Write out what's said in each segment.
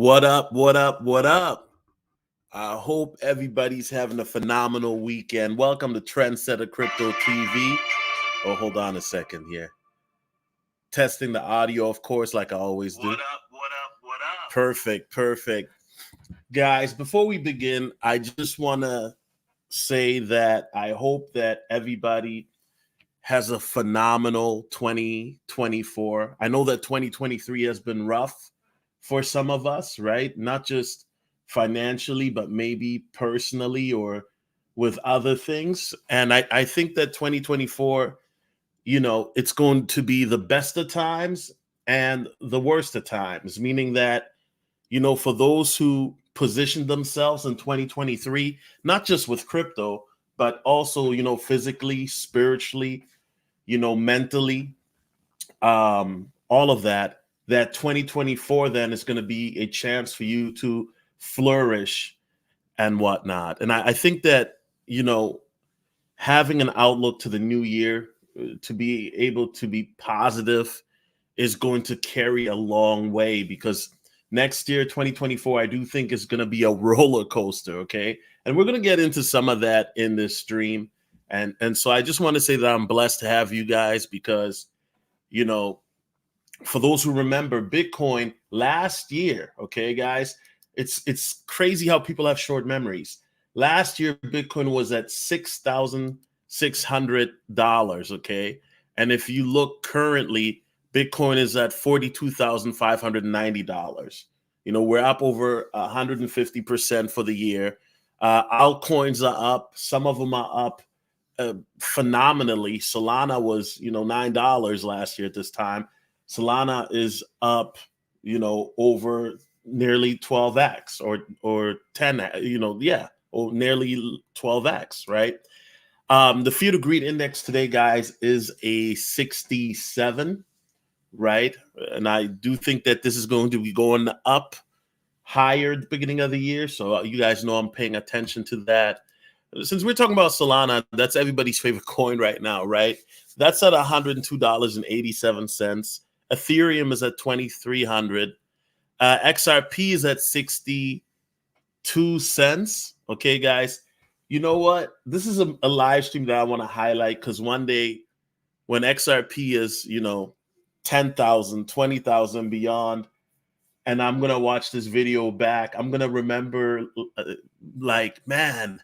What up? What up? What up? I hope everybody's having a phenomenal weekend. Welcome to Trendsetter Crypto TV. Oh, hold on a second here. Testing the audio, of course, like I always do. What up? What up? What up? Perfect. Guys, before we begin, I just want to say that I hope that everybody has a phenomenal 2024. I know that 2023 has been rough for some of us, right? Not just financially, but maybe personally or with other things. And I think that 2024, it's going to be the best of times and the worst of times, meaning that, for those who positioned themselves in 2023, not just with crypto, but also, physically, spiritually, mentally, all of that 2024 then is going to be a chance for you to flourish and whatnot. And I think that, having an outlook to the new year, to be able to be positive is going to carry a long way, because next year, 2024, I do think is going to be a roller coaster. Okay. And we're going to get into some of that in this stream. And so I just want to say that I'm blessed to have you guys, because, for those who remember Bitcoin last year, okay, guys, it's crazy how people have short memories. Last year, Bitcoin was at $6,600, okay? And if you look currently, Bitcoin is at $42,590. We're up over 150% for the year. Altcoins are up. Some of them are up phenomenally. Solana was, $9 last year at this time. Solana is up, over nearly 12x or 10, or nearly 12x, right? The Fear to Greed Index today, guys, is a 67, right? And I do think that this is going to be going up higher at the beginning of the year. So you guys know I'm paying attention to that. Since we're talking about Solana, that's everybody's favorite coin right now, right? That's at $102.87. Ethereum is at 2,300. XRP is at 62 cents. Okay, guys. You know what? This is a live stream that I want to highlight, because one day when XRP is, 10,000, 20,000 beyond, and I'm gonna watch this video back, I'm gonna remember, like, man,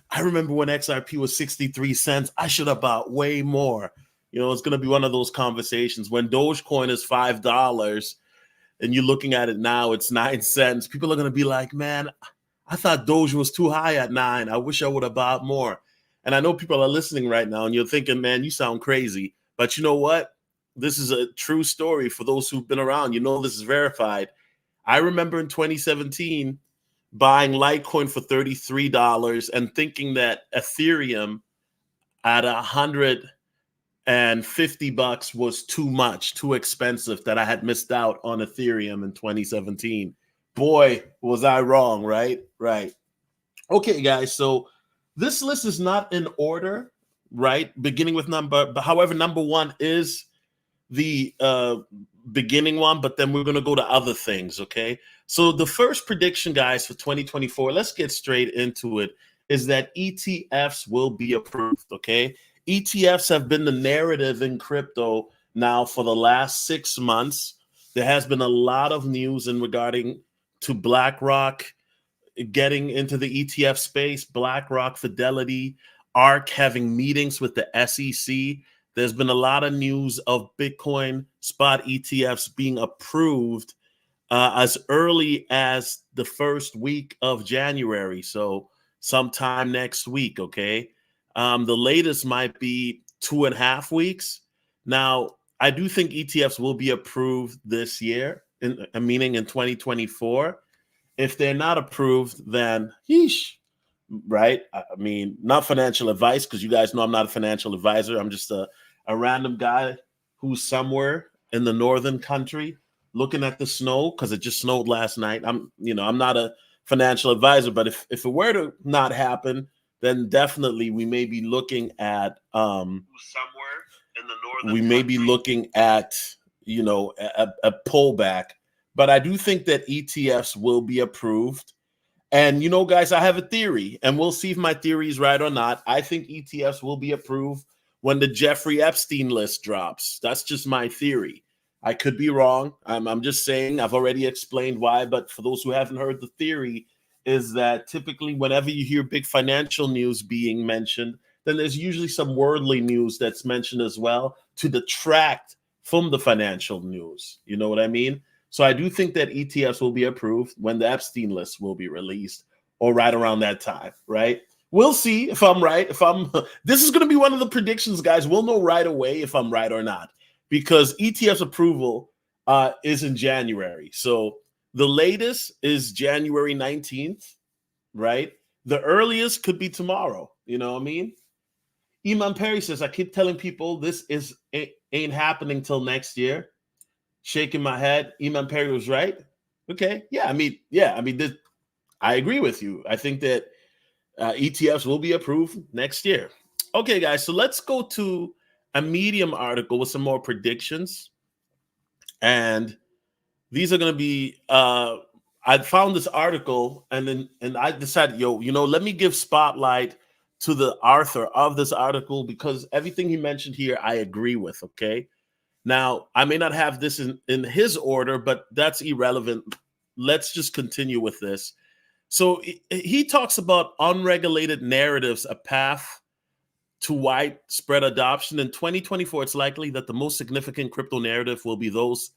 I remember when XRP was 63 cents. I should have bought way more. It's gonna be one of those conversations when Dogecoin is $5 and you're looking at it now, it's 9 cents. People are gonna be like, man, I thought Doge was too high at 9. I wish I would have bought more. And I know people are listening right now and you're thinking, man, you sound crazy. But you know what? This is a true story for those who've been around. This is verified. I remember in 2017 buying Litecoin for $33 and thinking that Ethereum at $150 was too much, too expensive, that I had missed out on Ethereum in 2017. Boy, was I wrong, right? Right. Okay, guys. So this list is not in order, right? Beginning with however, number one is the beginning one, but then we're going to go to other things, okay? So the first prediction, guys, for 2024, let's get straight into it, is that ETFs will be approved, okay? ETFs have been the narrative in crypto now for the last 6 months. There has been a lot of news in regarding to BlackRock getting into the ETF space, BlackRock, Fidelity, ARK having meetings with the SEC. There's been a lot of news of Bitcoin spot ETFs being approved as early as the first week of January. So sometime next week, okay? The latest might be 2.5 weeks. Now, I do think ETFs will be approved this year, meaning in 2024. If they're not approved, then yeesh, right? I mean, not financial advice, because you guys know I'm not a financial advisor. I'm just a random guy who's somewhere in the northern country looking at the snow because it just snowed last night. I'm not a financial advisor, but if it were to not happen, then definitely we may be looking at somewhere in the northern. We may be looking at a pullback, but I do think that ETFs will be approved. And guys, I have a theory, and we'll see if my theory is right or not. I think ETFs will be approved when the Jeffrey Epstein list drops. That's just my theory. I could be wrong. I'm just saying. I've already explained why, but for those who haven't heard, the theory is that typically whenever you hear big financial news being mentioned, then there's usually some worldly news that's mentioned as well to detract from the financial news. You know what I mean? So I do think that ETFs will be approved when the Epstein list will be released, or right around that time, right? We'll see if I'm right. This is going to be one of the predictions, guys. We'll know right away if I'm right or not, because ETFs approval is in January. So the latest is January 19th, right? The earliest could be tomorrow. You know what I mean? Iman Perry says, I keep telling people this ain't happening till next year. Shaking my head. Iman Perry was right. Okay. Yeah. I mean, I agree with you. I think that ETFs will be approved next year. Okay, guys. So let's go to a Medium article with some more predictions. And these are going to be, I found this article and I decided, let me give spotlight to the author of this article, because everything he mentioned here, I agree with. Okay. Now, I may not have this in his order, but that's irrelevant. Let's just continue with this. So he talks about unregulated narratives, a path to widespread adoption. In 2024, it's likely that the most significant crypto narrative will be those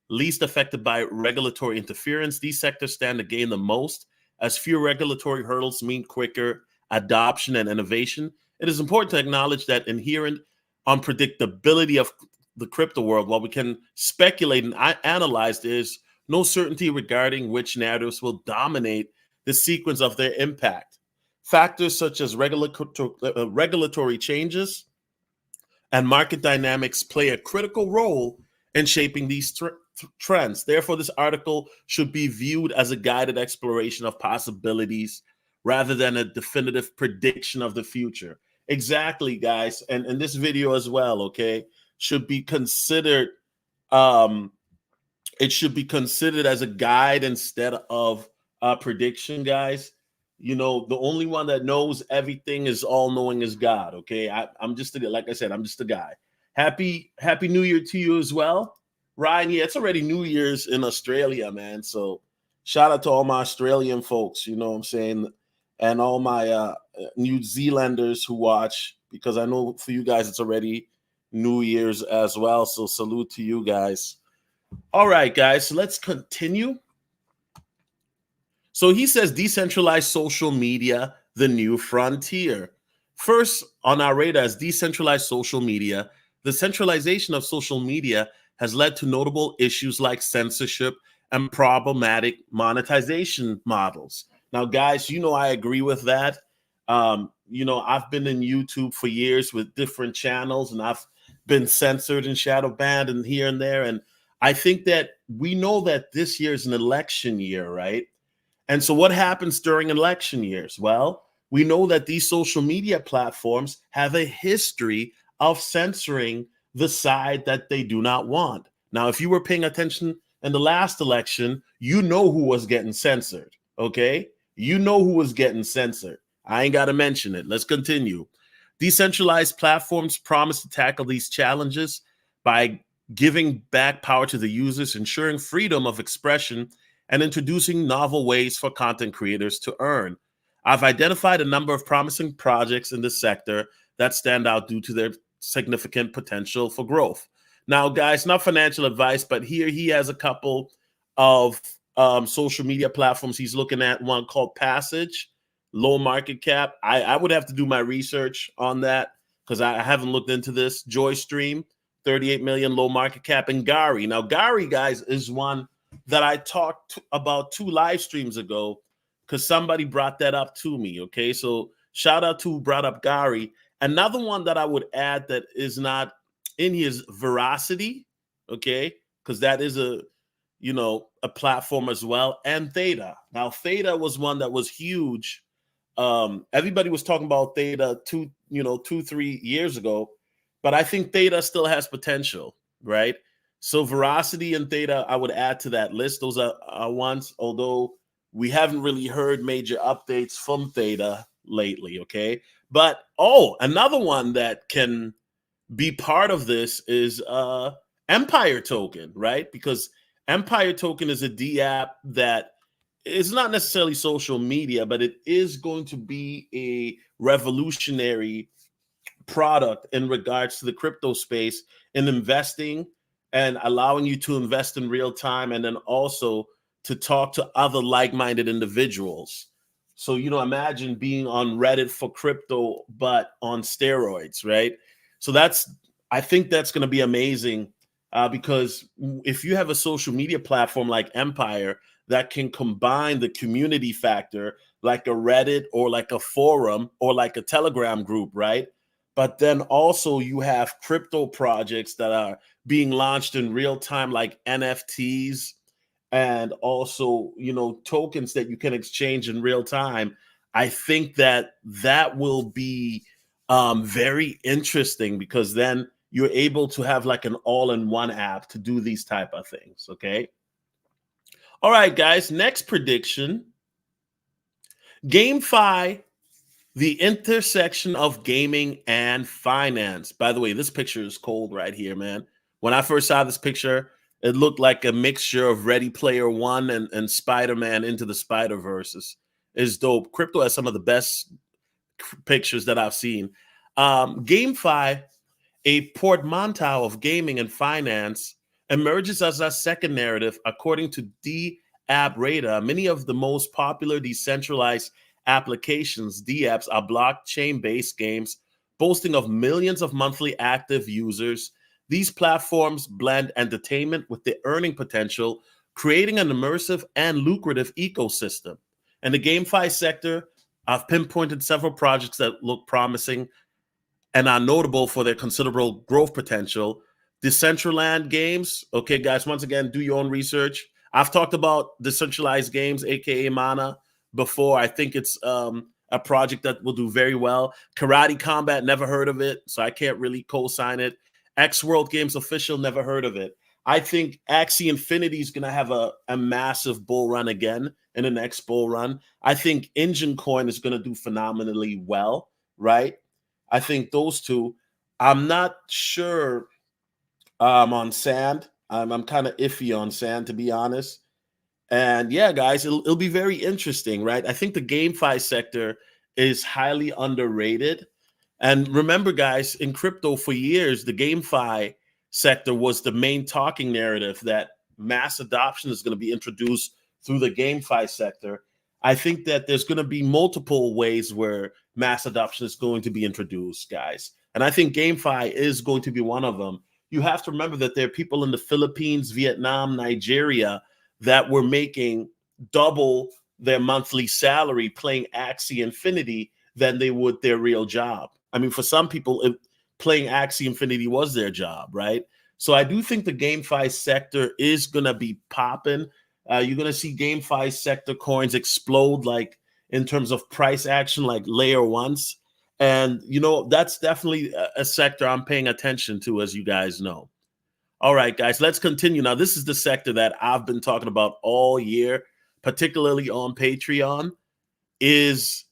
least affected by regulatory interference. These sectors stand to gain the most, as fewer regulatory hurdles mean quicker adoption and innovation. It is important to acknowledge that inherent unpredictability of the crypto world, while we can speculate and analyze, there's no certainty regarding which narratives will dominate the sequence of their impact. Factors such as regulatory changes and market dynamics play a critical role in shaping these trends. Therefore, this article should be viewed as a guided exploration of possibilities rather than a definitive prediction of the future. Exactly, guys. And this video as well, okay, should be considered, it should be considered as a guide instead of a prediction, guys. The only one that knows everything is all-knowing is God, okay? I'm just, like I said, I'm just a guy. Happy New Year to you as well. Ryan, yeah, it's already New Year's in Australia, man. So shout out to all my Australian folks, you know what I'm saying? And all my New Zealanders who watch, because I know for you guys it's already New Year's as well. So salute to you guys. All right, guys, so let's continue. So he says decentralized social media, the new frontier. First on our radar is decentralized social media. The centralization of social media has led to notable issues like censorship and problematic monetization models. Now, guys, you know I agree with that. I've been in YouTube for years with different channels, and I've been censored and shadow banned and here and there. And I think that we know that this year is an election year, right? And so, what happens during election years? Well, we know that these social media platforms have a history of censoring the side that they do not want. Now, if you were paying attention in the last election, you know who was getting censored. Okay. You know who was getting censored. I ain't got to mention it. Let's continue. Decentralized platforms promise to tackle these challenges by giving back power to the users, ensuring freedom of expression, and introducing novel ways for content creators to earn. I've identified a number of promising projects in this sector that stand out due to their significant potential for growth. Now, guys, not financial advice, but here he has a couple of social media platforms. He's looking at one called Passage, low market cap. I would have to do my research on that because I haven't looked into this. JoyStream, 38 million low market cap, and Gary. Now, Gary, guys, is one that I talked about 2 live streams ago because somebody brought that up to me. Okay, so shout out to who brought up Gary. Another one that I would add that is not in here is Veracity. Okay, because that is a platform as well, and Theta. Now, Theta was one that was huge. Everybody was talking about Theta 2-3 years ago, but I think Theta still has potential, right? So Veracity and Theta, I would add to that list. Those are ones, although we haven't really heard major updates from Theta lately, okay? But another one that can be part of this is Empire Token, right? Because Empire Token is a D app that is not necessarily social media, but it is going to be a revolutionary product in regards to the crypto space in investing and allowing you to invest in real time and then also to talk to other like-minded individuals. So, imagine being on Reddit for crypto, but on steroids, right? So I think that's going to be amazing because if you have a social media platform like Empire that can combine the community factor, like a Reddit or like a forum or like a Telegram group, right? But then also you have crypto projects that are being launched in real time, like NFTs and also, tokens that you can exchange in real time. I think that will be very interesting because then you're able to have like an all-in-one app to do these type of things. Okay. All right, guys. Next prediction: GameFi, the intersection of gaming and finance. By the way, this picture is cold right here, man. When I first saw this picture, it looked like a mixture of Ready Player One and Spider-Man Into the Spider-Verse. Is dope. Crypto has some of the best pictures that I've seen. GameFi, a portmanteau of gaming and finance, emerges as a second narrative, according to DApp Radar. Many of the most popular decentralized applications, DApps, are blockchain-based games boasting of millions of monthly active users. These platforms blend entertainment with the earning potential, creating an immersive and lucrative ecosystem. In the GameFi sector, I've pinpointed several projects that look promising and are notable for their considerable growth potential. Decentraland Games. Okay, guys, once again, do your own research. I've talked about decentralized games, aka Mana, before. I think it's a project that will do very well. Karate Combat, never heard of it, so I can't really co-sign it. X World Games Official, never heard of it. I think Axie Infinity is going to have a massive bull run again in the next bull run. I think Engine Coin is going to do phenomenally well, right? I think those two. I'm not sure on Sand. I'm kind of iffy on Sand, to be honest. And yeah, guys, it'll be very interesting, right? I think the GameFi sector is highly underrated. And remember, guys, in crypto for years, the GameFi sector was the main talking narrative that mass adoption is going to be introduced through the GameFi sector. I think that there's going to be multiple ways where mass adoption is going to be introduced, guys. And I think GameFi is going to be one of them. You have to remember that there are people in the Philippines, Vietnam, Nigeria that were making double their monthly salary playing Axie Infinity than they would their real job. I mean, for some people, playing Axie Infinity was their job, right? So I do think the GameFi sector is going to be popping. You're going to see GameFi sector coins explode, like in terms of price action, like layer ones. And, that's definitely a sector I'm paying attention to, as you guys know. All right, guys, let's continue. Now, this is the sector that I've been talking about all year, particularly on Patreon, is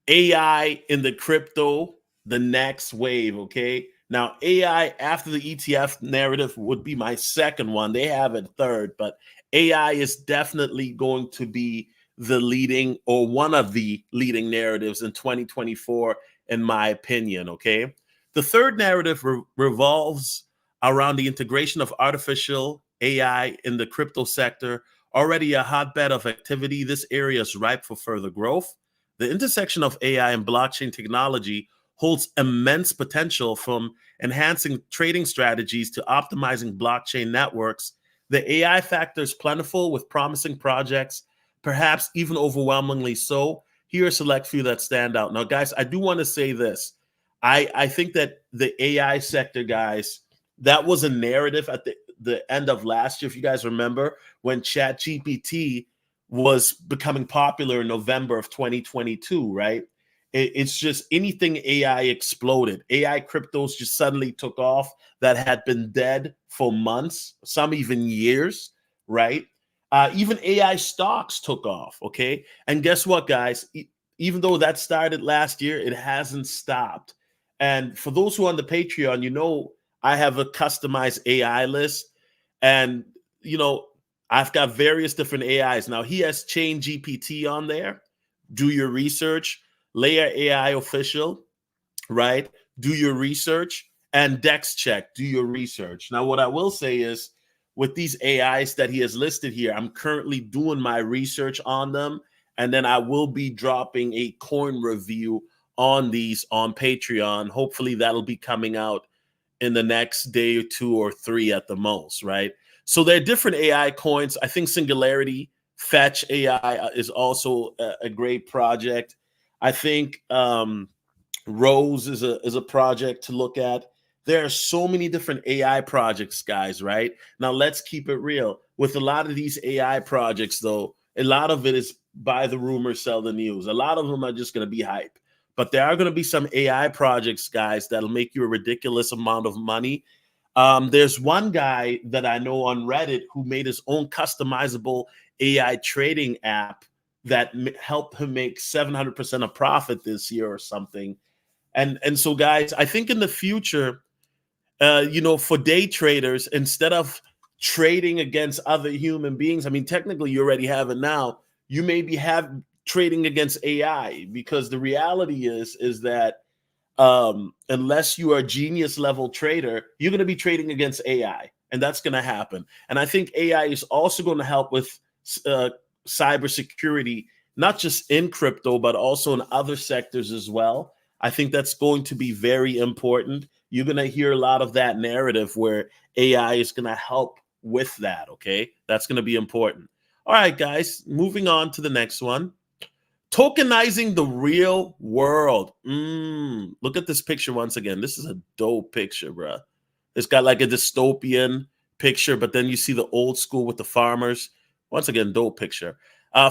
AI in the crypto, the next wave, okay? Now, AI after the ETF narrative would be my second one. They have it third, but AI is definitely going to be the leading or one of the leading narratives in 2024, in my opinion, okay? The third narrative revolves around the integration of artificial AI in the crypto sector, already a hotbed of activity. This area is ripe for further growth. The intersection of AI and blockchain technology holds immense potential, from enhancing trading strategies to optimizing blockchain networks. The AI factor is plentiful with promising projects, perhaps even overwhelmingly so. Here are a select few that stand out. Now, guys, I do want to say this. I think that the AI sector, guys, that was a narrative at the end of last year. If you guys remember, when ChatGPT was becoming popular in November of 2022, right? It's just anything AI exploded. AI cryptos just suddenly took off that had been dead for months, some even years, right? Even AI stocks took off, okay? And guess what, guys? Even though that started last year, it hasn't stopped. And for those who are on the Patreon, I have a customized AI list. And, you know, I've got various different AIs. Now, he has Chain GPT on there. Do your research. Layer AI Official, right? Do your research. And Dex Check, do your research. Now, what I will say is, with these AIs that he has listed here, I'm currently doing my research on them. And then I will be dropping a coin review on these on Patreon. Hopefully, that'll be coming out in the next day or two or three at the most, right? So there are different AI coins. I think Singularity Fetch AI is also a great project. I think Rose is a project to look at. There are so many different AI projects, guys, right? Now let's keep it real. With a lot of these AI projects, though, a lot of it is buy the rumor, sell the news. A lot of them are just going to be hype. But there are going to be some AI projects, guys, that'll make you a ridiculous amount of money. There's one guy that I know on Reddit who made his own customizable AI trading app that helped him make 700% of profit this year or something. And so, guys, I think in the future, for day traders, instead of trading against other human beings, I mean, technically you already have it now. You maybe have trading against AI, because the reality is that unless you are a genius level trader, you're going to be trading against AI, and that's going to happen. And I think AI is also going to help with cybersecurity, not just in crypto, but also in other sectors as well. I think that's going to be very important. You're going to hear a lot of that narrative where AI is going to help with that. Okay. That's going to be important. All right, guys, moving on to the next one. Tokenizing the real world. Look at this picture once again. This is a dope picture, bruh. It's got like a dystopian picture, but then you see the old school with the farmers. Once again, dope picture.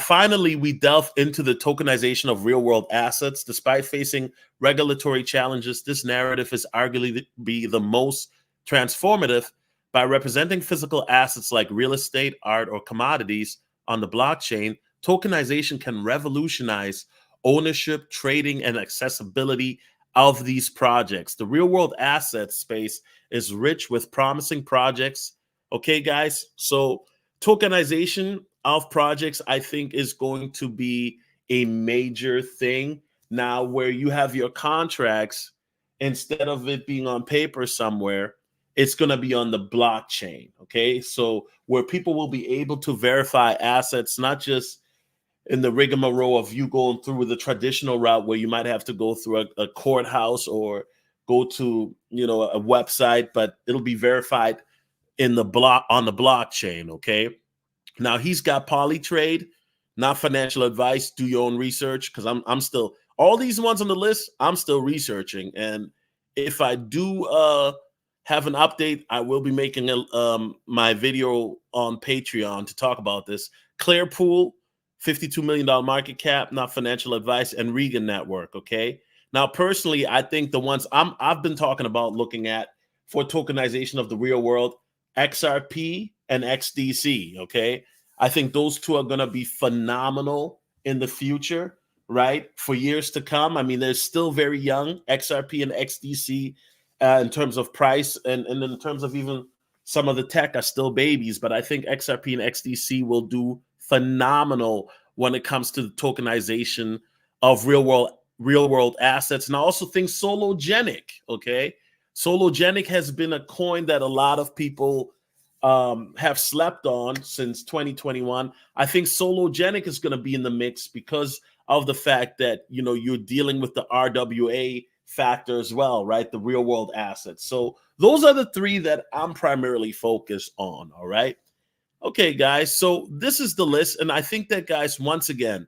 Finally, we delve into the tokenization of real world assets. Despite facing regulatory challenges, this narrative is arguably be the most transformative. By representing physical assets like real estate, art, or commodities on the blockchain, tokenization can revolutionize ownership, trading, and accessibility of these projects. The real world asset space is rich with promising projects Okay, guys. So tokenization of projects, I think, is going to be a major thing now, where you have your contracts, instead of it being on paper somewhere, it's going to be on the blockchain. Okay. So where people will be able to verify assets, not just in the rigmarole of you going through the traditional route where you might have to go through a courthouse or go to, a website, but it'll be verified in the block on the blockchain. Okay. Now he's got Polytrade, not financial advice. Do your own research, because I'm still, all these ones on the list, I'm still researching. And if I do have an update, I will be making my video on Patreon to talk about this. Clearpool, $52 million market cap, not financial advice, and Regan Network. Okay. Now, personally, I think the ones I've been talking about looking at for tokenization of the real world, XRP and XDC. Okay. I think those two are going to be phenomenal in the future, right? For years to come. I mean, they're still very young, XRP and XDC, in terms of price, and in terms of even some of the tech are still babies. But I think XRP and XDC will do phenomenal when it comes to the tokenization of real world assets. And I also think Sologenic, okay? Sologenic has been a coin that a lot of people have slept on since 2021. I think Sologenic is going to be in the mix because of the fact that, you're dealing with the RWA factor as well, right? The real world assets. So those are the three that I'm primarily focused on. All right. Okay, guys. So this is the list. And I think that, guys, once again,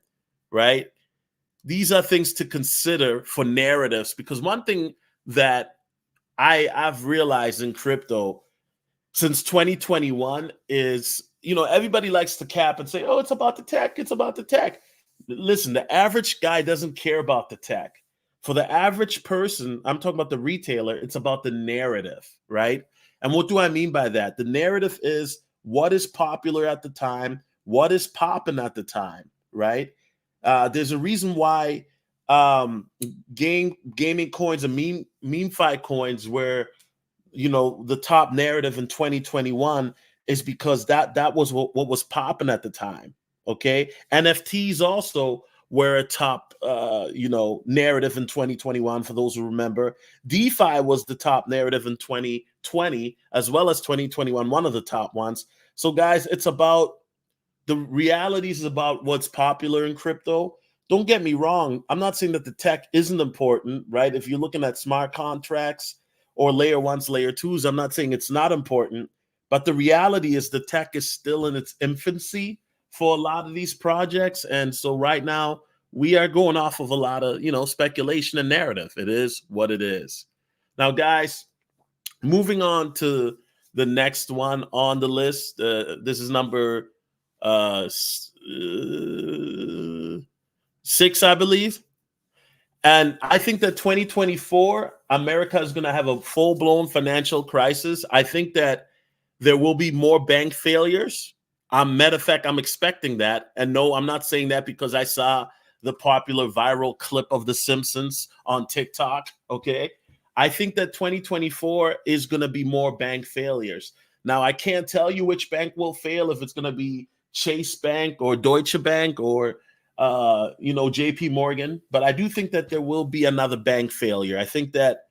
right, these are things to consider for narratives, because one thing that I've realized in crypto since 2021 is, everybody likes to cap and say, oh, it's about the tech. It's about the tech. Listen, the average guy doesn't care about the tech. For the average person, I'm talking about the retailer, it's about the narrative, right? And what do I mean by that? The narrative is what is popular at the time, what is popping at the time, right? There's a reason why gaming coins and meme-fi coins were, the top narrative in 2021, is because that was what was popping at the time. Okay. NFTs also were a top narrative in 2021, for those who remember. DeFi was the top narrative in 2020 as well as 2021, one of the top ones. So guys, it's about the realities, is about what's popular in crypto. Don't get me wrong, I'm not saying that the tech isn't important, right? If you're looking at smart contracts or layer ones, layer twos, I'm not saying it's not important, but the reality is the tech is still in its infancy for a lot of these projects. And so right now we are going off of a lot of, speculation and narrative. It is what it is. Now, guys, moving on to the next one on the list. This is number 6, I believe. And I think that 2024, America is going to have a full-blown financial crisis. I think that there will be more bank failures. Matter of fact, I'm expecting that. And no, I'm not saying that because I saw the popular viral clip of The Simpsons on TikTok. Okay. I think that 2024 is going to be more bank failures. Now, I can't tell you which bank will fail, if it's going to be Chase Bank or Deutsche Bank or JP Morgan, but I do think that there will be another bank failure. I think that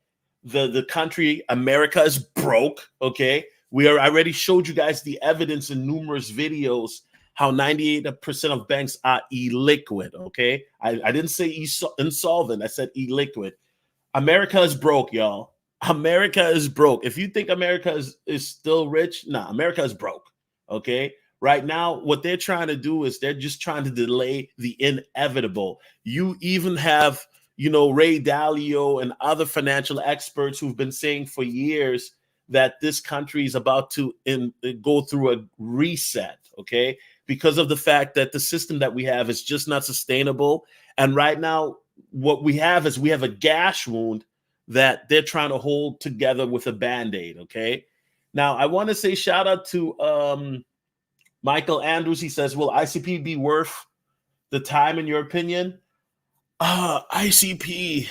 the country, America, is broke. Okay. I already showed you guys the evidence in numerous videos how 98% of banks are illiquid. Okay. I didn't say insolvent. I said illiquid. America is broke, y'all. America is broke. If you think America is still rich, nah, America is broke. Okay. Right now, what they're trying to do is they're just trying to delay the inevitable. You even have, Ray Dalio and other financial experts who've been saying for years that this country is about to go through a reset, okay? Because of the fact that the system that we have is just not sustainable. And right now, what we have is we have a gash wound that they're trying to hold together with a Band-Aid, okay? Now, I want to say shout out to Michael Andrews. He says, will ICP be worth the time in your opinion? ICP.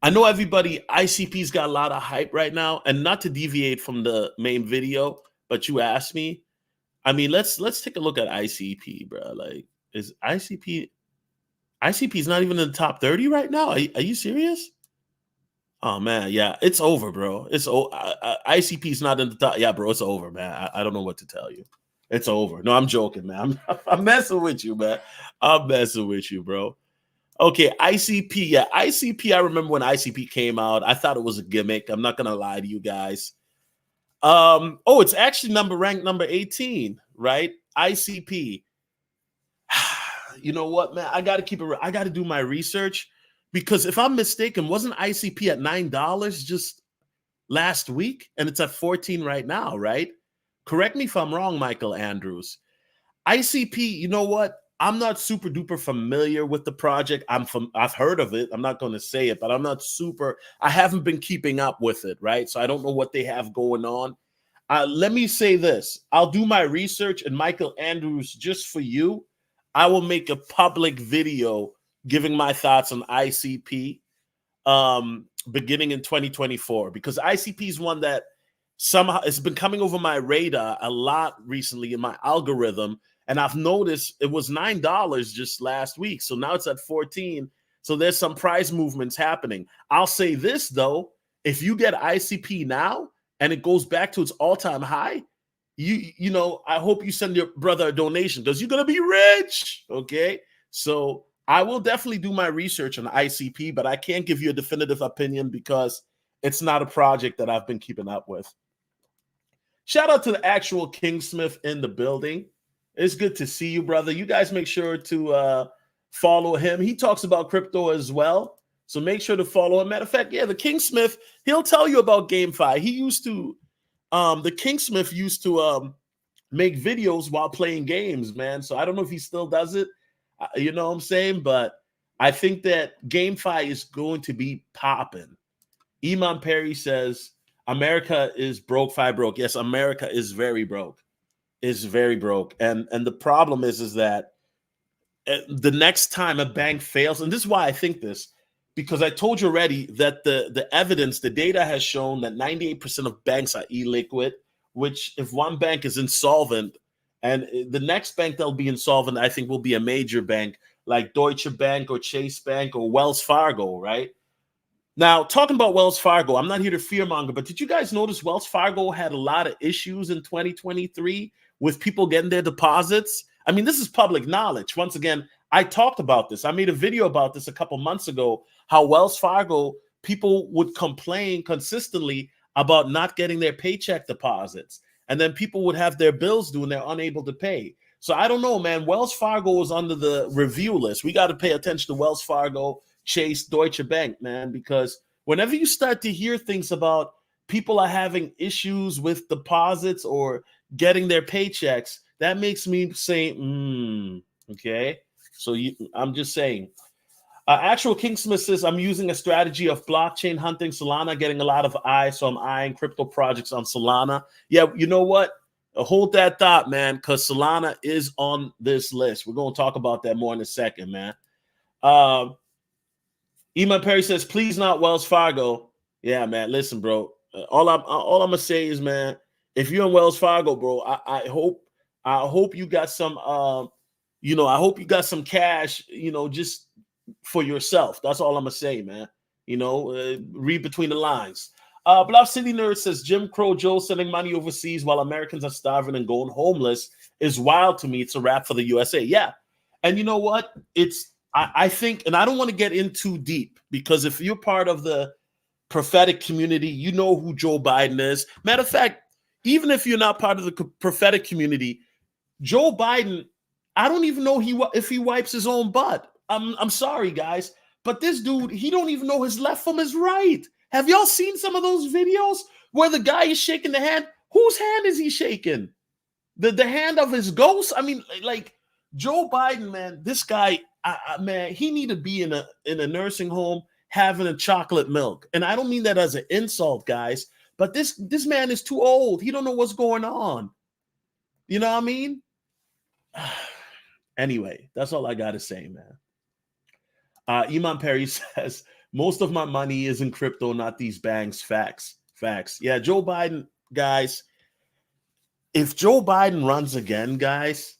I know everybody, ICP's got a lot of hype right now, and not to deviate from the main video, but you asked me. I mean, let's take a look at ICP, bro. Like, is ICP is not even in the top 30 right now? Are you serious? Oh man, yeah, it's over, bro. ICP is not in the top. Yeah, bro, it's over, man. I don't know what to tell you. It's over. No, I'm joking, man. I'm messing with you, man. I'm messing with you, bro. Okay, ICP. Yeah, ICP. I remember when ICP came out. I thought it was a gimmick. I'm not gonna lie to you guys. Oh, it's actually ranked number 18, right? ICP. You know what, man? I gotta keep it. I gotta do my research because if I'm mistaken, wasn't ICP at $9 just last week, and it's at 14 right now, right? Correct me if I'm wrong, Michael Andrews. ICP, you know what? I'm not super duper familiar with the project. I've heard of it. I'm not going to say it, but I haven't been keeping up with it, right? So I don't know what they have going on. Let me say this. I'll do my research, and Michael Andrews, just for you, I will make a public video giving my thoughts on ICP beginning in 2024, because ICP is one that somehow it's been coming over my radar a lot recently in my algorithm. And I've noticed it was $9 just last week. So now it's at 14. So there's some price movements happening. I'll say this, though. If you get ICP now and it goes back to its all-time high, you know, I hope you send your brother a donation because you're going to be rich. Okay. So I will definitely do my research on ICP, but I can't give you a definitive opinion because it's not a project that I've been keeping up with. Shout out to the actual Kingsmith in the building. It's good to see you, brother. You guys make sure to follow him. He talks about crypto as well. So make sure to follow him. Matter of fact, yeah, the Kingsmith, he'll tell you about GameFi. He used to, the Kingsmith used to make videos while playing games, man. So I don't know if he still does it. You know what I'm saying? But I think that GameFi is going to be popping. Iman Perry says, America is broke, fi broke. Yes, America is very broke. Is very broke. And the problem is that the next time a bank fails, and this is why I think this, because I told you already that the evidence, the data has shown that 98% of banks are illiquid, which if one bank is insolvent, and the next bank that'll be insolvent, I think will be a major bank like Deutsche Bank or Chase Bank or Wells Fargo, right? Now, talking about Wells Fargo, I'm not here to fearmonger, but did you guys notice Wells Fargo had a lot of issues in 2023 with people getting their deposits? I mean, this is public knowledge. Once again, I talked about this. I made a video about this a couple months ago, how Wells Fargo, people would complain consistently about not getting their paycheck deposits. And then people would have their bills due and they're unable to pay. So I don't know, man. Wells Fargo is under the review list. We got to pay attention to Wells Fargo, Chase, Deutsche Bank, man, because whenever you start to hear things about people are having issues with deposits or getting their paychecks, that makes me say, okay. So I'm just saying. Actual Kingsmith says, I'm using a strategy of blockchain hunting Solana, getting a lot of eyes, so I'm eyeing crypto projects on Solana. Yeah, you know what? Hold that thought, man, because Solana is on this list. We're going to talk about that more in a second, man. Iman Perry says, please not Wells Fargo. Yeah, man. Listen, bro. All I'm gonna say is, man, if you're in Wells Fargo, bro, I hope you got some I hope you got some cash, just for yourself. That's all I'm gonna say, man. Read between the lines. Bluff City Nerd says Jim Crow Joe sending money overseas while Americans are starving and going homeless is wild to me. It's a wrap for the USA. Yeah. And you know what? I think, and I don't want to get in too deep, because if you're part of the prophetic community, you know who Joe Biden is. Matter of fact, even if you're not part of the prophetic community, Joe Biden, I don't even know if he wipes his own butt. I'm sorry, guys, but this dude, he don't even know his left from his right. Have y'all seen some of those videos where the guy is shaking the hand? Whose hand is he shaking? The hand of his ghost? I mean, like Joe Biden, man, this guy, man, he need to be in a nursing home having a chocolate milk. And I don't mean that as an insult, guys, but this man is too old. He don't know what's going on. You know what I mean? Anyway, that's all I got to say, man. Iman Perry says, Most of my money is in crypto, not these banks. Facts. Facts. Yeah, Joe Biden, guys. If Joe Biden runs again, guys,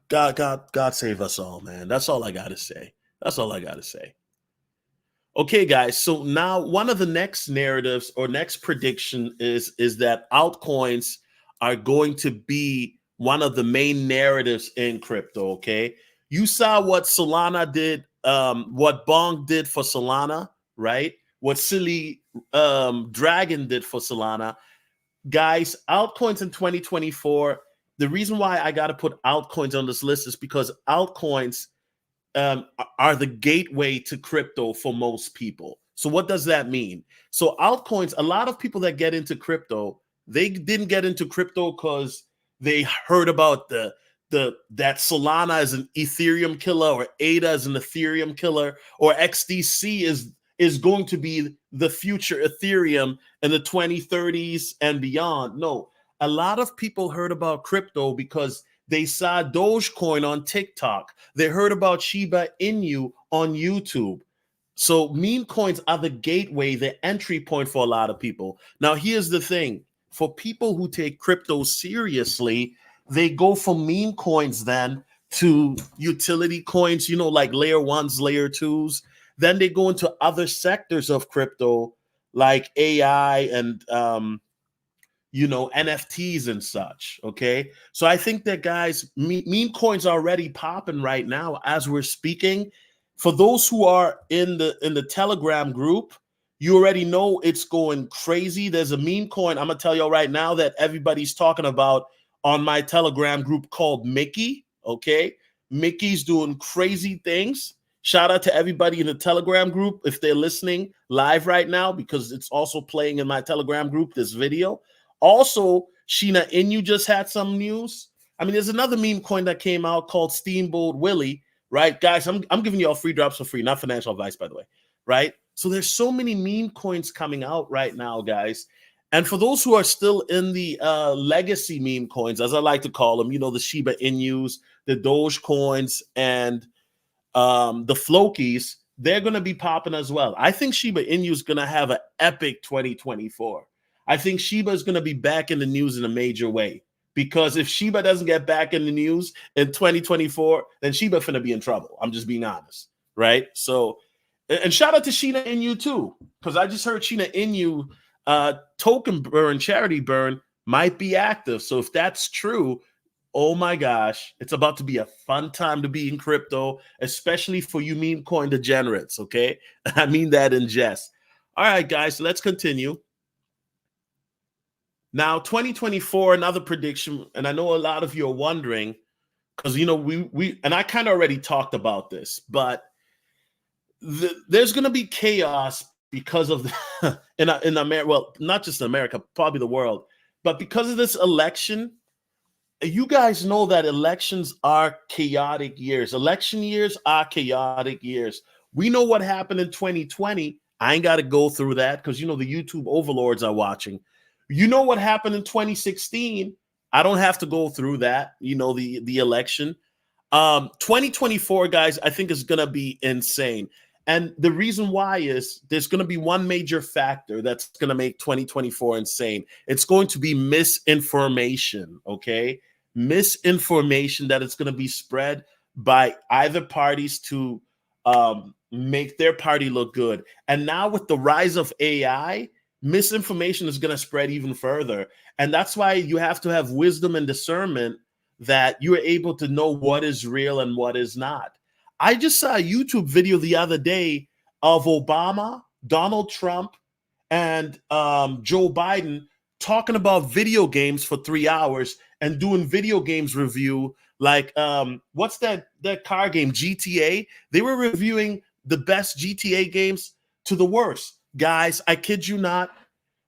God save us all, man. That's all I gotta say. That's all I gotta say. Okay, guys. So now one of the next narratives or next prediction is that altcoins are going to be one of the main narratives in crypto. Okay, you saw what Solana did, what Bong did for Solana, right? What Silly Dragon did for Solana, guys. Altcoins in 2024. The reason why I got to put altcoins on this list is because altcoins are the gateway to crypto for most people. So what does that mean? So altcoins, a lot of people that get into crypto, they didn't get into crypto because they heard about that Solana is an Ethereum killer, or ADA is an Ethereum killer, or XDC is going to be the future Ethereum in the 2030s and beyond. No, a lot of people heard about crypto because they saw Dogecoin on TikTok. They heard about Shiba Inu on YouTube. So meme coins are the gateway, the entry point for a lot of people. Now, here's the thing. For people who take crypto seriously, they go from meme coins then to utility coins, like layer ones, layer twos. Then they go into other sectors of crypto like AI and NFTs and such. Okay. So I think that, guys, meme coins are already popping right now as we're speaking. For those who are in the Telegram group, you already know it's going crazy. There's a meme coin, I'm gonna tell y'all right now, that everybody's talking about on my Telegram group called Mickey. Okay. Mickey's doing crazy things. Shout out to everybody in the Telegram group if they're listening live right now, because it's also playing in my Telegram group, this video. Also, Shiba Inu just had some news. I mean, there's another meme coin that came out called Steamboat Willie, right? Guys, I'm giving you all free drops for free, not financial advice, by the way, right? So there's so many meme coins coming out right now, guys. And for those who are still in the legacy meme coins, as I like to call them, the Shiba Inus, the Doge coins, and the Flokies, they're going to be popping as well. I think Shiba Inu is going to have an epic 2024. I think Shiba is going to be back in the news in a major way, because if Shiba doesn't get back in the news in 2024, then Shiba finna be in trouble. I'm just being honest, right? So, and shout out to Shiba Inu too, because I just heard Shiba Inu token burn, charity burn might be active. So if that's true, oh my gosh, it's about to be a fun time to be in crypto, especially for you meme coin degenerates, okay? I mean that in jest. All right, guys, so let's continue. Now, 2024, another prediction, and I know a lot of you are wondering, because we and I kind of already talked about this, but there's going to be chaos because of in America. Well, not just in America, probably the world, but because of this election. You guys know that elections are chaotic years. Election years are chaotic years. We know what happened in 2020. I ain't got to go through that because the YouTube overlords are watching. You know what happened in 2016. I don't have to go through that, the election. 2024, guys, I think is going to be insane. And the reason why is there's going to be one major factor that's going to make 2024 insane. It's going to be misinformation, okay? Misinformation that it's going to be spread by either parties to make their party look good. And now with the rise of AI, misinformation is going to spread even further. And that's why you have to have wisdom and discernment that you are able to know what is real and what is not. I just saw a YouTube video the other day of Obama, Donald Trump, and Joe Biden talking about video games for 3 hours and doing video games review. Like, what's that car game, GTA? They were reviewing the best GTA games to the worst. Guys, I kid you not.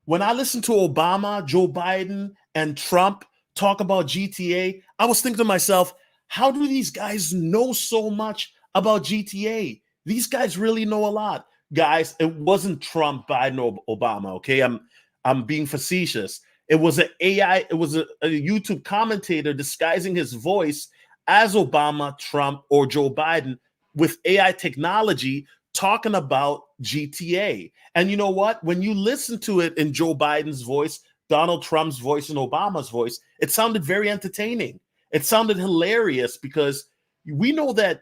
When I listened to Obama, Joe Biden, and Trump talk about GTA, I was thinking to myself, how do these guys know so much about GTA? These guys really know a lot. Guys, it wasn't Trump, Biden, or Obama, okay? I'm being facetious. It was an AI, it was a YouTube commentator disguising his voice as Obama, Trump, or Joe Biden with AI technology talking about GTA. And you know what? When you listen to it in Joe Biden's voice, Donald Trump's voice, and Obama's voice, it sounded very entertaining. It sounded hilarious because we know that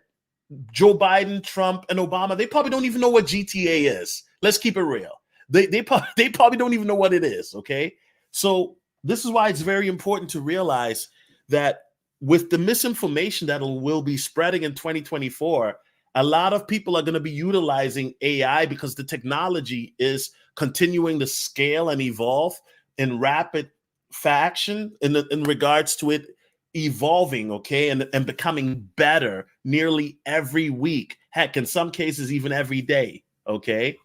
Joe Biden, Trump, and Obama, they probably don't even know what GTA is. Let's keep it real. They probably don't even know what it is, okay? So this is why it's very important to realize that with the misinformation that will be spreading in 2024, a lot of people are going to be utilizing AI because the technology is continuing to scale and evolve in rapid fashion in regards to it evolving, okay, and becoming better nearly every week. Heck, in some cases, even every day, okay?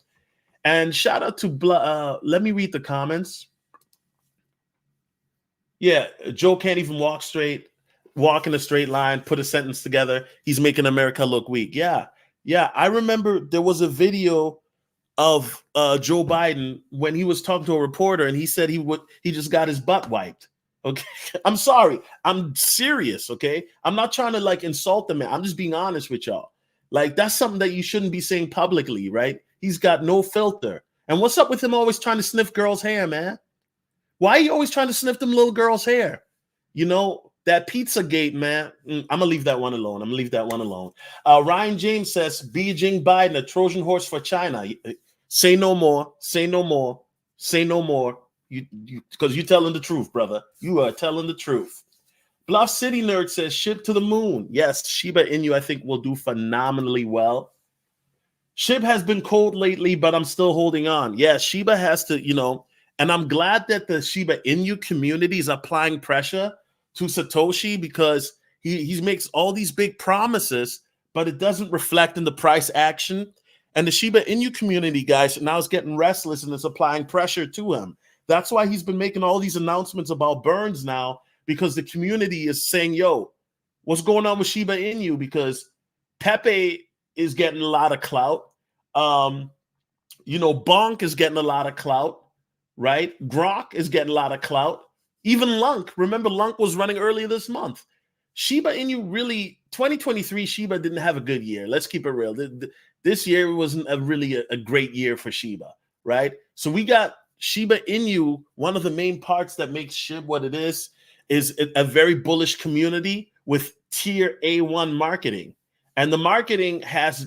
And shout out to, let me read the comments. Yeah, Joe can't even walk in a straight line, put a sentence together. He's making America look weak. Yeah. I remember there was a video of Joe Biden when he was talking to a reporter and he said he just got his butt wiped. Okay. I'm sorry. I'm serious. Okay. I'm not trying to like insult the man. I'm just being honest with y'all. Like that's something that you shouldn't be saying publicly, right? He's got no filter. And what's up with him always trying to sniff girls' hair, man? Why are you always trying to sniff them little girls' hair? You know, that Pizzagate, man. I'm going to leave that one alone. Ryan James says, Beijing Biden, a Trojan horse for China. Say no more. Because you're telling the truth, brother. You are telling the truth. Bluff City Nerd says, ship to the moon. Yes, Shiba Inu, I think, will do phenomenally well. SHIB has been cold lately, but I'm still holding on. Yeah, Shiba has to, and I'm glad that the Shiba Inu community is applying pressure to Satoshi because he makes all these big promises, but it doesn't reflect in the price action. And the Shiba Inu community, guys, now is getting restless and is applying pressure to him. That's why he's been making all these announcements about burns now, because the community is saying, yo, what's going on with Shiba Inu? Because Pepe is getting a lot of clout. Bonk is getting a lot of clout, right? Grok is getting a lot of clout. Even Lunk. Remember, Lunk was running earlier this month. Shiba Inu really, 2023, Shiba didn't have a good year. Let's keep it real. This year wasn't a great year for Shiba, right? So we got Shiba Inu. One of the main parts that makes SHIB what it is a very bullish community with tier A1 marketing. And the marketing has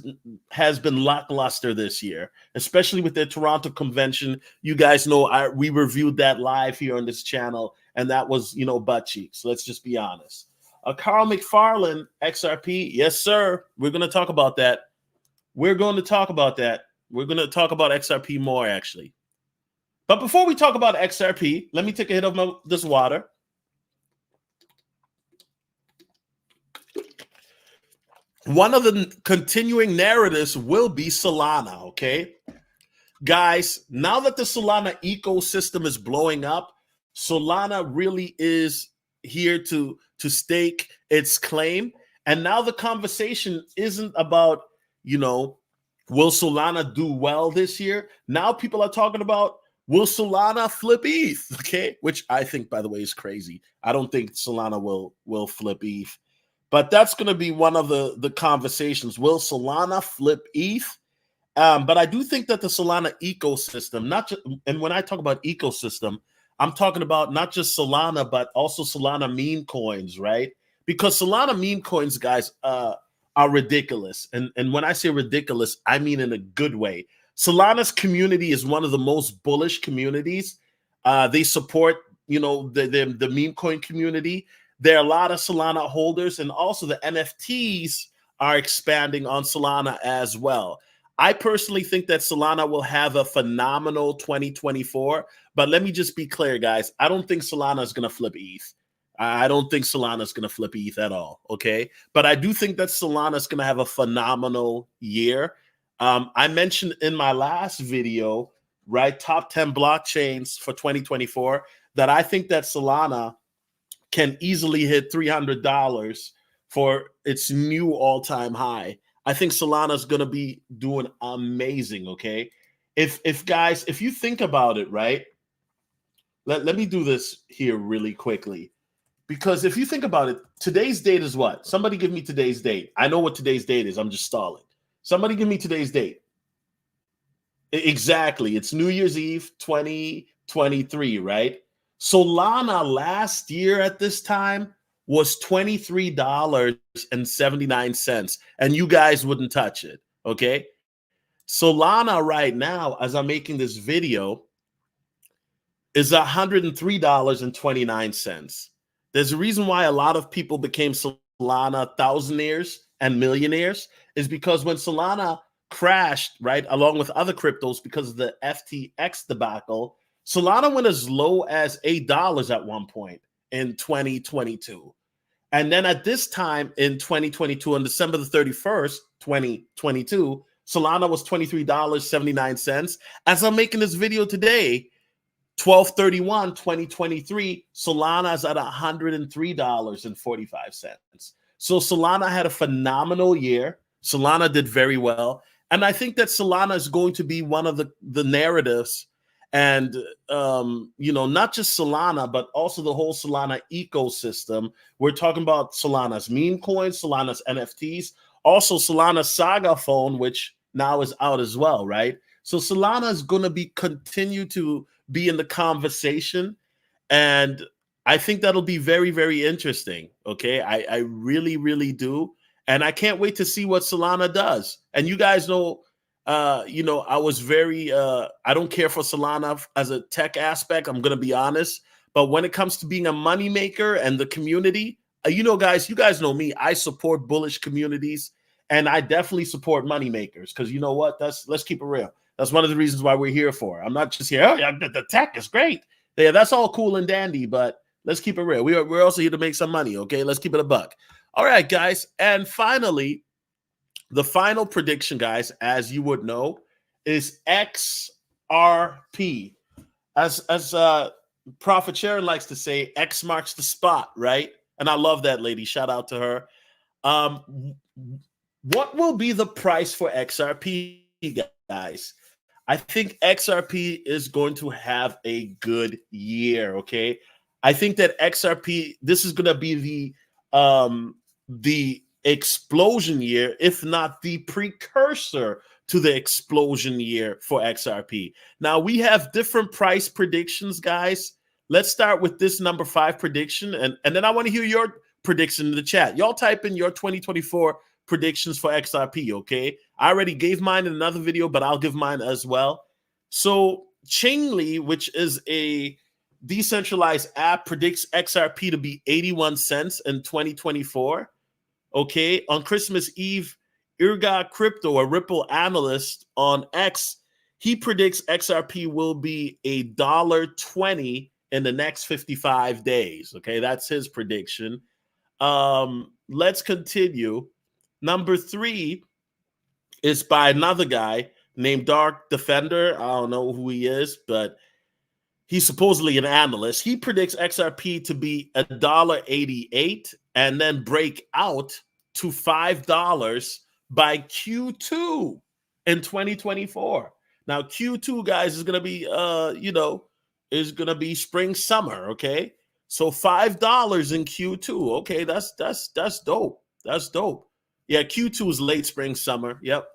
been lackluster this year, especially with the Toronto convention. You guys know we reviewed that live here on this channel, and that was, butt cheeks. Let's just be honest. Carl McFarland, XRP. Yes, sir. We're going to talk about that. We're going to talk about XRP more, actually. But before we talk about XRP, let me take a hit of this water. One of the continuing narratives will be Solana, okay? Guys, now that the Solana ecosystem is blowing up, Solana really is here to stake its claim. And now the conversation isn't about, will Solana do well this year? Now people are talking about, will Solana flip ETH, okay? Which I think, by the way, is crazy. I don't think Solana will flip ETH. But that's going to be one of the conversations. Will Solana flip ETH? But I do think that the Solana ecosystem, and when I talk about ecosystem, I'm talking about not just Solana, but also Solana meme coins, right? Because Solana meme coins, guys, are ridiculous. And when I say ridiculous, I mean in a good way. Solana's community is one of the most bullish communities. They support, the meme coin community. There are a lot of Solana holders, and also the NFTs are expanding on Solana as well. I personally think that Solana will have a phenomenal 2024, but let me just be clear, guys. I don't think Solana is going to flip ETH. I don't think Solana is going to flip ETH at all, okay? But I do think that Solana is going to have a phenomenal year. I mentioned in my last video, right, top 10 blockchains for 2024, that I think that Solana can easily hit $300 for its new all-time high. I think Solana is going to be doing amazing, okay? If you think about it, right? Let me do this here really quickly. Because if you think about it, today's date is what? Somebody give me today's date. I know what today's date is. I'm just stalling. Somebody give me today's date. Exactly. It's New Year's Eve 2023, right? Solana last year at this time was $23.79, and you guys wouldn't touch it. Okay. Solana right now, as I'm making this video, is $103.29. There's a reason why a lot of people became Solana thousandaires and millionaires, is because when Solana crashed, right, along with other cryptos because of the FTX debacle, Solana went as low as $8 at one point in 2022. And then at this time in 2022, on December the 31st, 2022, Solana was $23.79. As I'm making this video today, 12/31/2023, Solana is at $103.45. So Solana had a phenomenal year. Solana did very well. And I think that Solana is going to be one of the narratives, and not just Solana, but also the whole Solana ecosystem. We're talking about Solana's meme coins, Solana's NFTs, also Solana Saga phone, which now is out as well, right? So Solana is going to continue to be in the conversation, and I think that'll be very, very interesting. Okay, I really, really do, and I can't wait to see what Solana does. And you guys know, I was very, I don't care for Solana as a tech aspect. I'm gonna be honest, but when it comes to being a moneymaker and the community, guys, you guys know me. I support bullish communities, and I definitely support moneymakers, because you know what? Let's keep it real. That's one of the reasons why we're here for. I'm not just here, oh, yeah, the tech is great. Yeah, that's all cool and dandy, but let's keep it real. We're also here to make some money, okay? Let's keep it a buck. All right, guys. And finally, the final prediction, guys, as you would know, is XRP. As Prophet Sharon likes to say, X marks the spot, right? And I love that lady. Shout out to her. What will be the price for XRP, guys? I think XRP is going to have a good year. Okay, I think that XRP, this is going to be the explosion year, if not the precursor to the explosion year for XRP. Now we have different price predictions, guys. Let's start with this number 5 prediction, and then I want to hear your prediction in the chat. Y'all type in your 2024 predictions for XRP, okay? I already gave mine in another video, but I'll give mine as well. So Chainly, which is a decentralized app, predicts XRP to be 81 cents in 2024. Okay, on Christmas Eve, Irga Crypto, a Ripple analyst on X, he predicts XRP will be $1.20 in the next 55 days. Okay, that's his prediction. Let's continue. Number 3 is by another guy named Dark Defender. I don't know who he is, but he's supposedly an analyst. He predicts XRP to be $1.88 and then break out to $5 by Q2 in 2024. Now, Q2, guys, is going to be, is going to be spring, summer. Okay. So $5 in Q2. Okay. That's dope. That's dope. Yeah, Q2 is late spring, summer. Yep.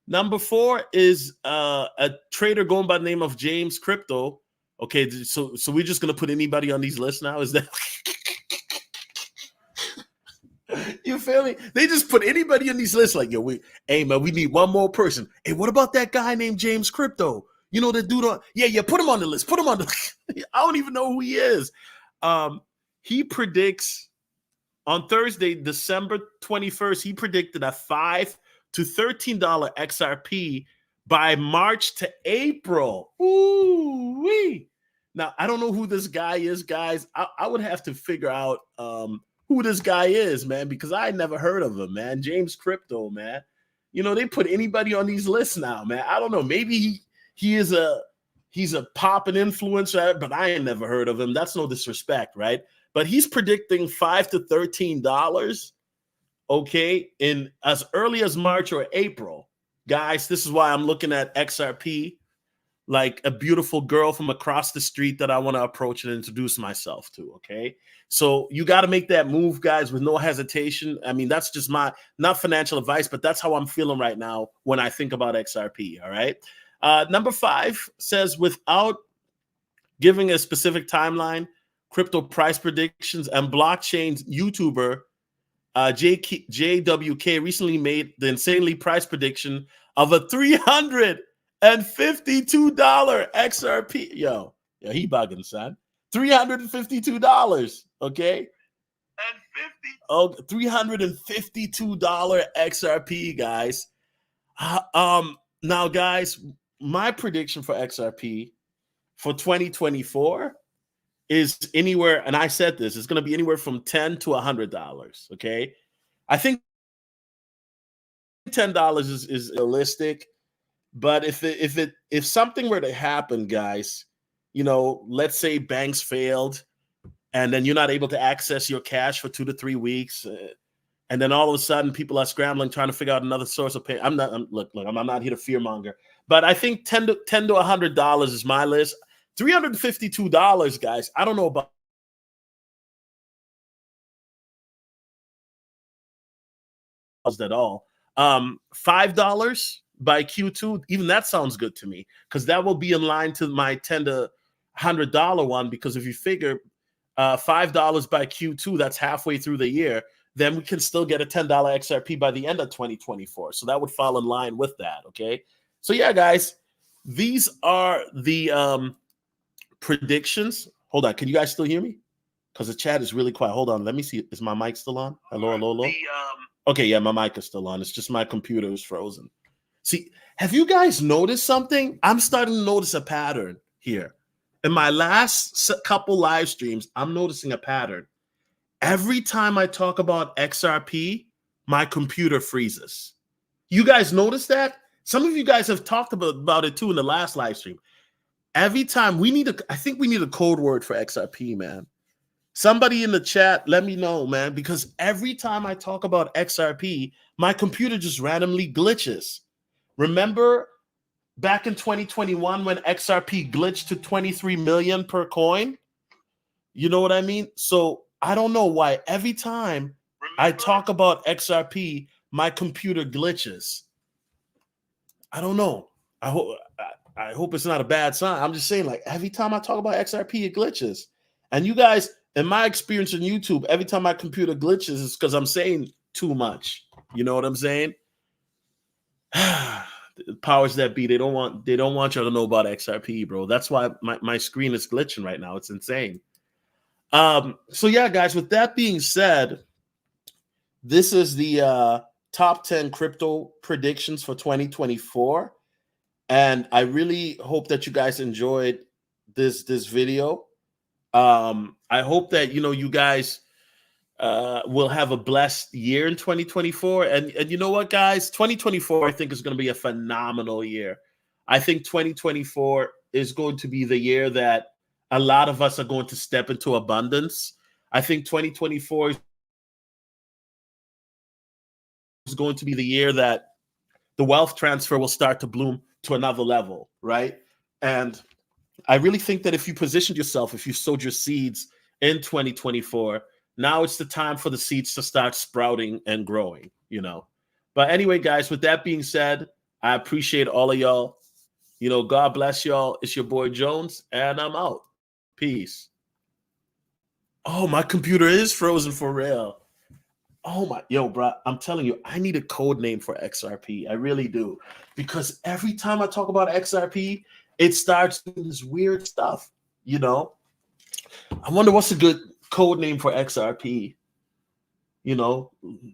Number 4 is a trader going by the name of James Crypto. Okay, so we're just gonna put anybody on these lists now? Is that you feel me? They just put anybody on these lists, like, yo, hey man, we need one more person. Hey, what about that guy named James Crypto? You know, the dude on, yeah, put him on the list. Put him on the I don't even know who he is. He predicts on Thursday, December 21st, he predicted a $5 to $13 XRP by March to April. Ooh-wee. Now, I don't know who this guy is, guys. I would have to figure out who this guy is, man, because I never heard of him, man. James Crypto, man. You know, they put anybody on these lists now, man. I don't know. Maybe he's a poppin' influencer, but I ain't never heard of him. That's no disrespect, right? But he's predicting $5 to $13, okay, in as early as March or April. Guys, this is why I'm looking at XRP like a beautiful girl from across the street that I want to approach and introduce myself to, okay? So you got to make that move, guys, with no hesitation. I mean, that's just my, not financial advice, but that's how I'm feeling right now when I think about XRP, all right? Number 5 says, without giving a specific timeline, crypto price predictions and blockchain YouTuber JWK recently made the insanely priced prediction of a $352 XRP. Yo, he bugging, son. $352. Okay. And $352 XRP, guys. Now, guys, my prediction for XRP for 2024 is anywhere, and I said this, it's going to be anywhere from $10 to $100. Okay, I think $10 is realistic, but if something were to happen, guys, let's say banks failed, and then you're not able to access your cash for 2 to 3 weeks, and then all of a sudden people are scrambling trying to figure out another source of pay. I'm not here to fearmonger, but I think $10 to $100 is my list. $352, guys. I don't know about at all. $5 by Q2, even that sounds good to me, because that will be in line to my $10 to $100 one. Because if you figure $5 by Q2, that's halfway through the year, then we can still get a $10 XRP by the end of 2024. So that would fall in line with that. Okay. So yeah, guys, these are the predictions. Hold on. Can you guys still hear me? Because the chat is really quiet. Hold on. Let me see. Is my mic still on? Hello. Okay. Yeah, my mic is still on. It's just my computer is frozen. See, have you guys noticed something? I'm starting to notice a pattern here. In my last couple live streams, I'm noticing a pattern. Every time I talk about XRP, my computer freezes. You guys notice that? Some of you guys have talked about it too in the last live stream. Every time I think we need a code word for XRP, man. Somebody in the chat, let me know, man, because every time I talk about XRP, my computer just randomly glitches. Remember back in 2021 when XRP glitched to 23 million per coin? You know what I mean? So I don't know why every time I talk about XRP, my computer glitches. I don't know. I hope it's not a bad sign. I'm just saying, like, every time I talk about XRP, it glitches. And you guys, in my experience on YouTube, every time my computer glitches, it's because I'm saying too much. You know what I'm saying? The powers that be, they don't want you to know about XRP, bro. That's why my screen is glitching right now. It's insane. So yeah, guys, with that being said, this is the top 10 crypto predictions for 2024. And I really hope that you guys enjoyed this video. I hope that you guys will have a blessed year in 2024. And you know what, guys? 2024, I think, is going to be a phenomenal year. I think 2024 is going to be the year that a lot of us are going to step into abundance. I think 2024 is going to be the year that the wealth transfer will start to bloom to another level, right? And I really think that if you positioned yourself, if you sowed your seeds in 2024, now it's the time for the seeds to start sprouting and growing, But anyway, guys, with that being said, I appreciate all of y'all. God bless y'all. It's your boy Jones, and I'm out. Peace. Oh, my computer is frozen for real. Oh bro, I'm telling you, I need a code name for XRP. I really do. Because every time I talk about XRP, it starts doing this weird stuff, I wonder what's a good code name for XRP.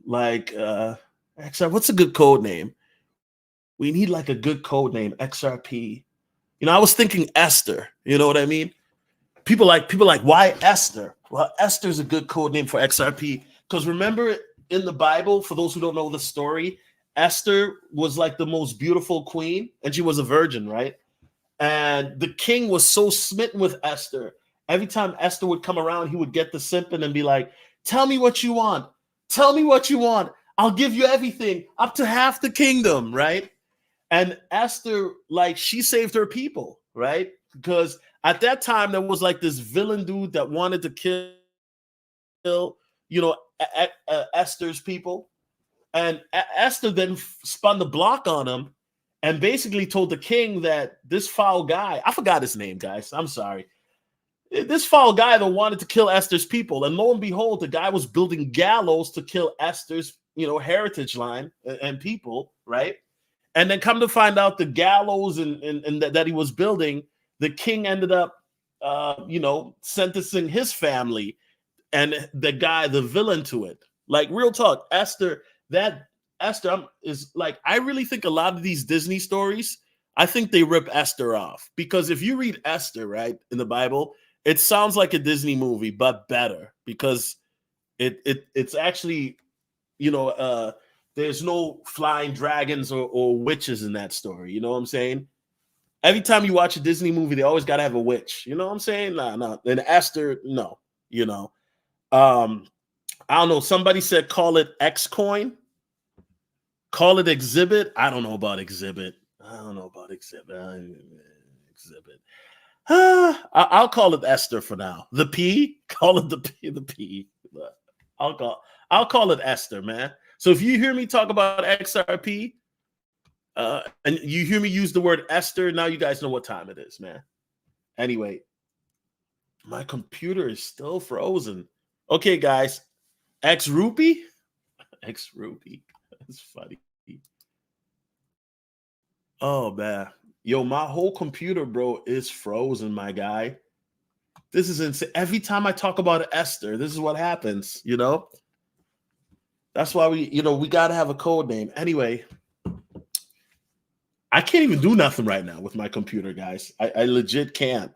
Like XRP, what's a good code name? We need like a good code name, XRP. I was thinking Esther, you know what I mean? People like, why Esther? Well, Esther is a good code name for XRP. Because remember in the Bible, for those who don't know the story, Esther was like the most beautiful queen, and she was a virgin, right? And the king was so smitten with Esther. Every time Esther would come around, he would get the simping and be like, tell me what you want. Tell me what you want. I'll give you everything, up to half the kingdom, right? And Esther, like, she saved her people, right? Because at that time, there was like this villain dude that wanted to kill Esther's people. And Esther then spun the block on him and basically told the king that this foul guy, I forgot his name, guys. I'm sorry. This foul guy that wanted to kill Esther's people. And lo and behold, the guy was building gallows to kill Esther's, heritage line and people, right? And then come to find out the gallows and that he was building, the king ended up, sentencing his family and the guy, the villain to it. Like, real talk, Esther is like, I really think a lot of these Disney stories, I think they rip Esther off. Because if you read Esther, right, in the Bible, it sounds like a Disney movie, but better, because it's actually, there's no flying dragons or witches in that story. You know what I'm saying? Every time you watch a Disney movie, they always got to have a witch. You know what I'm saying? No. And Esther, no. I don't know. Somebody said call it X coin. Call it exhibit. I don't know about exhibit. Exhibit. I'll call it Esther for now. The P. Call it the P. The P. I'll call it Esther, man. So if you hear me talk about XRP, and you hear me use the word Esther, now you guys know what time it is, man. Anyway, my computer is still frozen. Okay, guys. X rupee. That's funny. Oh, man. Yo, my whole computer, bro, is frozen, my guy. This is insane. Every time I talk about Esther, this is what happens, That's why we got to have a code name. Anyway, I can't even do nothing right now with my computer, guys. I legit can't.